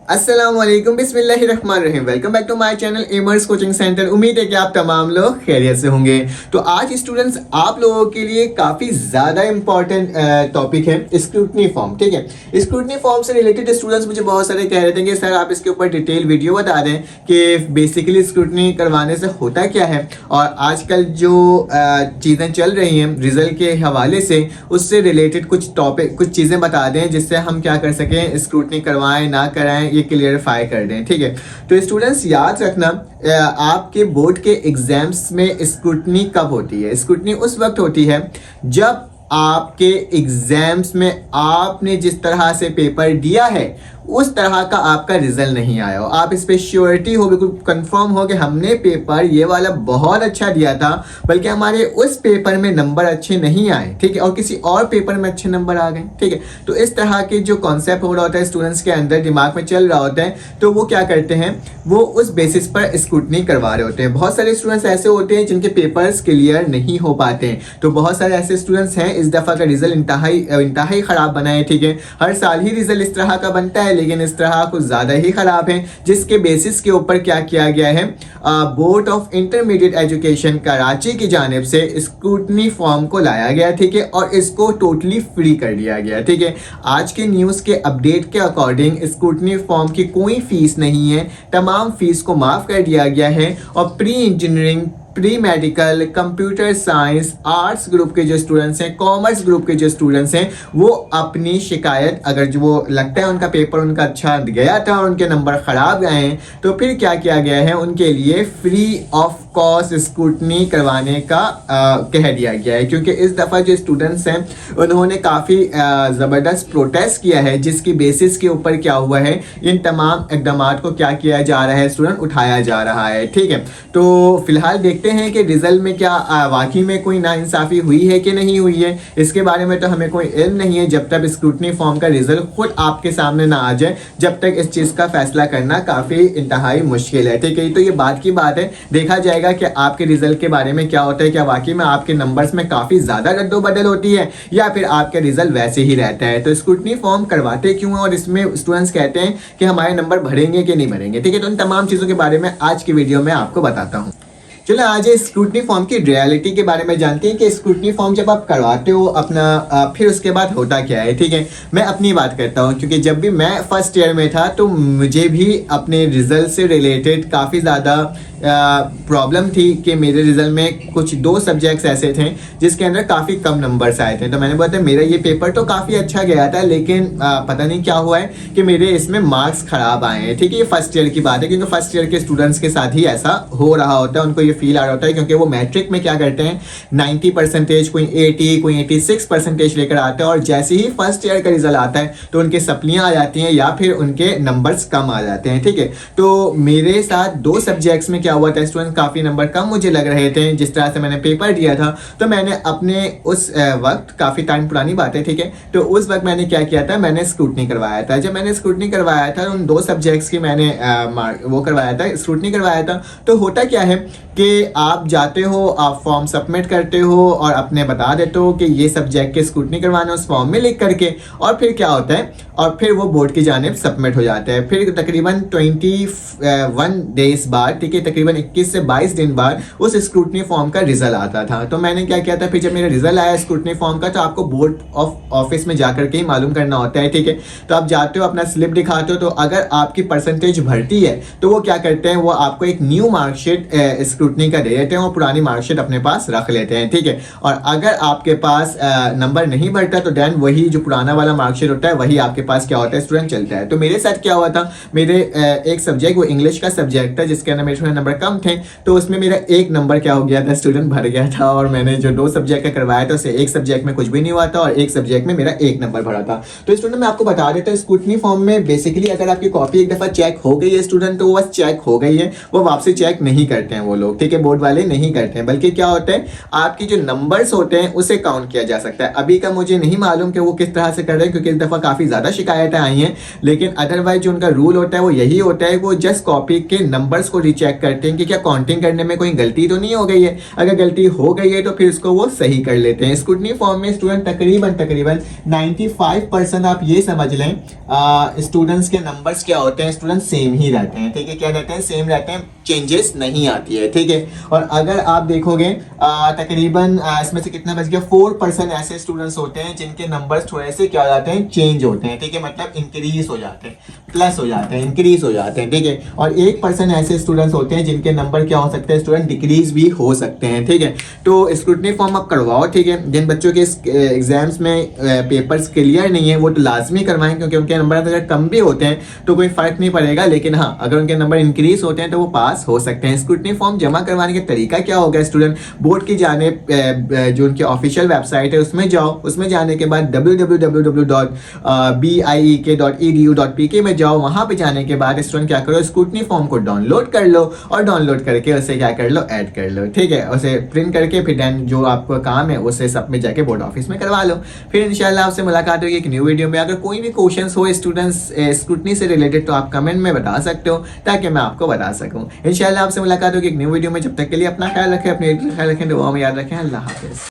अस्सलाम वालेकुम, बिस्मिल्लाहिर्रहमानिर्रहीम। Welcome back to my channel एमर्स कोचिंग सेंटर। उम्मीद है कि आप तमाम लोग खैरियत से होंगे। तो आज स्टूडेंट्स आप लोगों के लिए काफ़ी ज़्यादा इंपॉर्टेंट टॉपिक है स्क्रूटनी फॉर्म। ठीक है, स्क्रूटनी फॉर्म से रिलेटेड स्टूडेंट्स मुझे बहुत सारे कह रहे थे कि सर आप इसके ऊपर डिटेल वीडियो बता दें कि बेसिकली स्क्रूटनी करवाने से होता क्या है, और आजकल जो चीज़ें चल रही हैं रिजल्ट के हवाले से उससे रिलेटेड कुछ टॉपिक कुछ चीज़ें बता दें जिससे हम क्या कर सकें, स्क्रूटनी करवाएं ना कराएं ये क्लियरिफाई कर दें। ठीक है, तो स्टूडेंट्स याद रखना आपके बोर्ड के एग्जाम्स में स्क्रूटनी कब होती है। स्क्रूटनी उस वक्त होती है जब आपके एग्जाम्स में आपने जिस तरह से पेपर दिया है उस तरह का आपका रिजल्ट नहीं आया हो, आप इस पे श्योरिटी हो, बिल्कुल कंफर्म हो कि हमने पेपर ये वाला बहुत अच्छा दिया था बल्कि हमारे उस पेपर में नंबर अच्छे नहीं आए। ठीक है, और किसी और पेपर में अच्छे नंबर आ गए। ठीक है, तो इस तरह के जो कॉन्सेप्ट हो रहा होता है स्टूडेंट्स के अंदर दिमाग में चल रहा होता है, तो वो क्या करते हैं, वो उस बेसिस पर स्क्रूटनी करवा रहे होते हैं। बहुत सारे स्टूडेंट्स ऐसे होते हैं जिनके पेपर्स क्लियर नहीं हो पाते हैं, तो बहुत सारे ऐसे स्टूडेंट्स हैं इस दफ़ा का रिजल्ट इंतहाई ख़राब बना है। ठीक है, हर साल ही रिजल्ट इस तरह का बनता है लेकिन इस तरह कुछ ज़्यादा ही ख़राब है, जिसके बेसिस के ऊपर क्या किया गया है, board of intermediate education Karachi की जानिब से स्क्रूटनी फॉर्म को लाया गया। ठीक है, और इसको टोटली फ्री कर दिया गया। ठीक है, आज के न्यूज़ के अपडेट के अकॉर्डिंग स्क्रूटनी फॉर्म की कोई फीस नहीं है, तमाम फीस को माफ़ कर दिया गया है। और pre engineering, pre medical, computer science, arts group के जो स्टूडेंट्स हैं, कॉमर्स ग्रुप के जो स्टूडेंट्स हैं, वो अपनी शिकायत, अगर जो वो लगता है उनका पेपर उनका अच्छा गया था और उनके नंबर ख़राब गए हैं, तो फिर क्या किया गया है, उनके लिए फ्री ऑफ कॉस्ट स्क्रूटनी करवाने का कह दिया गया है। क्योंकि इस दफ़ा जो स्टूडेंट्स हैं उन्होंने काफ़ी ज़बरदस्त प्रोटेस्ट किया है, जिसकी बेसिस के ऊपर क्या हुआ है, इन तमाम इकदाम को क्या किया जा रहा है, स्टूडेंट उठाया जा रहा है। ठीक है, तो फिलहाल देखते हैं कि रिजल्ट में क्या वाकई में कोई नाइंसाफ़ी हुई है कि नहीं हुई है। इसके बारे में तो हमें कोई इल्म नहीं है जब तक स्क्रूटनी फॉर्म का रिजल्ट खुद आपके सामने ना आ जाए, जब तक इस चीज़ का फैसला करना काफ़ी इंतहाई मुश्किल है। ठीक है, तो ये बात की बात है, देखा जाएगा कि आपके रिजल्ट के बारे में क्या होता है, क्या वाकई में आपके नंबर्स में काफ़ी ज़्यादा रद्दोबदल होती है या फिर आपका रिजल्ट वैसे ही रहता है। तो स्क्रूटनी फॉर्म करवाते क्यों हैं और इसमें स्टूडेंट्स कहते हैं कि हमारे नंबर भरेंगे कि नहीं भरेंगे। ठीक है, तो इन तमाम चीज़ों के बारे में आज की वीडियो में आपको बताता हूँ। चलो आज स्क्रूटनी फॉर्म की रियलिटी के बारे में जानते हैं कि स्क्रूटनी फॉर्म जब आप करवाते हो अपना फिर उसके बाद होता क्या है। ठीक है, मैं अपनी बात करता हूँ, क्योंकि जब भी मैं फर्स्ट ईयर में था तो मुझे भी अपने रिजल्ट से रिलेटेड काफ़ी ज़्यादा प्रॉब्लम थी कि मेरे रिजल्ट में कुछ 2 सब्जेक्ट्स ऐसे थे जिसके अंदर काफ़ी कम नंबर्स आए थे। तो मैंने बोला मेरा ये पेपर तो काफ़ी अच्छा गया था लेकिन पता नहीं क्या हुआ है कि मेरे इसमें मार्क्स ख़राब आए हैं। ठीक है, ये फर्स्ट ईयर की बात है, क्योंकि फर्स्ट ईयर के स्टूडेंट्स के साथ ही ऐसा हो रहा होता है, उनको ये फील आ रहा होता है, क्योंकि वो मैट्रिक में क्या करते हैं 90%, कोई 80, कोई 86% लेकर आते हैं, और जैसे ही फर्स्ट ईयर का रिजल्ट आता है तो उनके सप्लियाँ आ जाती हैं या फिर उनके नंबर्स कम आ जाते हैं। ठीक है, तो मेरे साथ 2 सब्जेक्ट्स में क्या हुआ था, स्टूडेंट काफ़ी नंबर कम मुझे लग रहे थे जिस तरह से मैंने पेपर दिया था। तो मैंने अपने उस वक्त, काफ़ी टाइम पुरानी बात है, ठीक है, तो उस वक्त मैंने क्या किया था, मैंने स्क्रूटनी करवाया था। जब मैंने स्क्रूटनी करवाया था उन 2 सब्जेक्ट्स की मैंने वो करवाया था, स्क्रूटनी करवाया था। तो होता क्या है कि आप जाते हो, आप फॉर्म सबमिट करते हो और अपने बता देते हो कि ये सब्जेक्ट के स्क्रूटनी करवाना उस फॉर्म में लिख करके, और फिर क्या होता है, और फिर वो बोर्ड की जानिब सबमिट हो जाता है। फिर तकरीबन 21 डेज बाद, ठीक है, तकरीबन 21 से 22 दिन बाद उस स्क्रूटनी फॉर्म का रिजल्ट आता था। तो मैंने क्या किया था, फिर जब मेरा रिजल्ट आया स्क्रूटनी फॉर्म का, तो आपको बोर्ड ऑफ ऑफिस में जाकर के ही मालूम करना होता है। ठीक है, तो आप जाते हो, अपना स्लिप दिखाते हो, तो अगर आपकी परसेंटेज भरती है तो वो क्या करते हैं, वो आपको एक न्यू मार्कशीट स्क्रूटनी का दे देते हैं और पुरानी मार्कशीट अपने पास रख लेते हैं। ठीक है, और अगर आपके पास नंबर नहीं भरता तो देन वही जो पुराना वाला मार्कशीट होता है वही आपके पास क्या होता है, स्टूडेंट चलता है। तो मेरे साथ क्या हुआ था, मेरे एक सब्जेक्ट, वो इंग्लिश का सब्जेक्ट था जिसके अंदर मेरे थोड़े नंबर कम थे, तो उसमें मेरा 1 नंबर क्या हो गया था, स्टूडेंट भर गया था। और मैंने जो 2 सब्जेक्ट का करवाया था उससे एक सब्जेक्ट में कुछ भी नहीं हुआ था और एक सब्जेक्ट में मेरा 1 नंबर भरा था। तो स्टूडेंट मैं आपको बता देता हूँ, स्क्रूटनी फॉर्म में बेसिकली अगर आपकी कॉपी एक दफ़ा चेक हो गई है स्टूडेंट, तो वो बस चेक हो गई है, वो वापसी चेक नहीं करते हैं वो लोग। ठीक है, बोर्ड वाले नहीं करते हैं, बल्कि क्या होता है, आपकी जो नंबर्स होते हैं उसे काउंट किया जा सकता है। अभी का मुझे नहीं मालूम कि वो किस तरह से कर रहे हैं, क्योंकि इस दफ़ा काफ़ी ज़्यादा शिकायतें आई हैं, लेकिन अदरवाइज जो उनका रूल होता है वो यही होता है, वो जस्ट कॉपी के नंबर्स को रीचेक करते हैं कि क्या काउंटिंग करने में कोई गलती तो नहीं हो गई है। अगर गलती हो गई है तो फिर उसको वो सही कर लेते हैं। स्क्रूटनी फॉर्म में स्टूडेंट तकरीबन 95% आप ये समझ लें स्टूडेंट्स के नंबर्स क्या होते हैं, स्टूडेंट सेम ही रहते हैं, ठीक है, क्या रहते हैं, सेम रहते हैं, चेंजेस नहीं आती है, ठीक है। और अगर आप देखोगे तकरीबन इसमें से कितना बच गया, 4% ऐसे स्टूडेंट्स होते हैं जिनके नंबर्स थोड़े से क्या हो जाते हैं, चेंज होते हैं, ठीक है, मतलब इंक्रीज हो जाते हैं, प्लस हो जाते हैं, इंक्रीज हो जाते हैं, ठीक है। और 1% ऐसे स्टूडेंट्स होते हैं जिनके नंबर क्या हो सकते हैं, स्टूडेंट डिक्रीज भी हो सकते हैं, ठीक है। तो स्क्रूटनी फॉर्म आप करवाओ, ठीक है। जिन बच्चों के एग्जाम्स में पेपर्स क्लियर नहीं है वो तो लाजमी करवाएं, क्योंकि उनके नंबर अगर कम भी होते हैं तो कोई फर्क नहीं पड़ेगा, लेकिन हाँ अगर उनके नंबर इंक्रीज होते हैं तो वो पास हो सकते हैं। स्क्रूटनी फॉर्म जमा करवाने का तरीका क्या होगा, स्टूडेंट बोर्ड की जानिब जो उनकी ऑफिशियल वेबसाइट है उसमें जाओ, उसमें जाने के बाद www.biek.edu.pk में जाओ, वहां पे जाने के बाद स्टूडेंट क्या करो, स्क्रूटनी फॉर्म को डाउनलोड कर लो और डाउनलोड करके उसे क्या कर लो, ऐड कर लो, ठीक है। उसे प्रिंट करके फिर देन जो आपका काम है उसे सब में जाके बोर्ड ऑफिस में करवा लो। फिर इंशाल्लाह आपसे मुलाकात होगी एक न्यू वीडियो में। अगर कोई भी क्वेश्चंस हो स्टूडेंट्स स्क्रूटनी से रिलेटेड तो आप कमेंट में बता सकते हो ताकि मैं आपको बता सकूं। इंशाल्लाह आपसे मुलाकात होगी एक न्यू वीडियो में। जब तक के लिए अपना ख्याल रखें, अपने ख्याल रखें, दुआ में याद रखें। अल्लाह हाफिज़।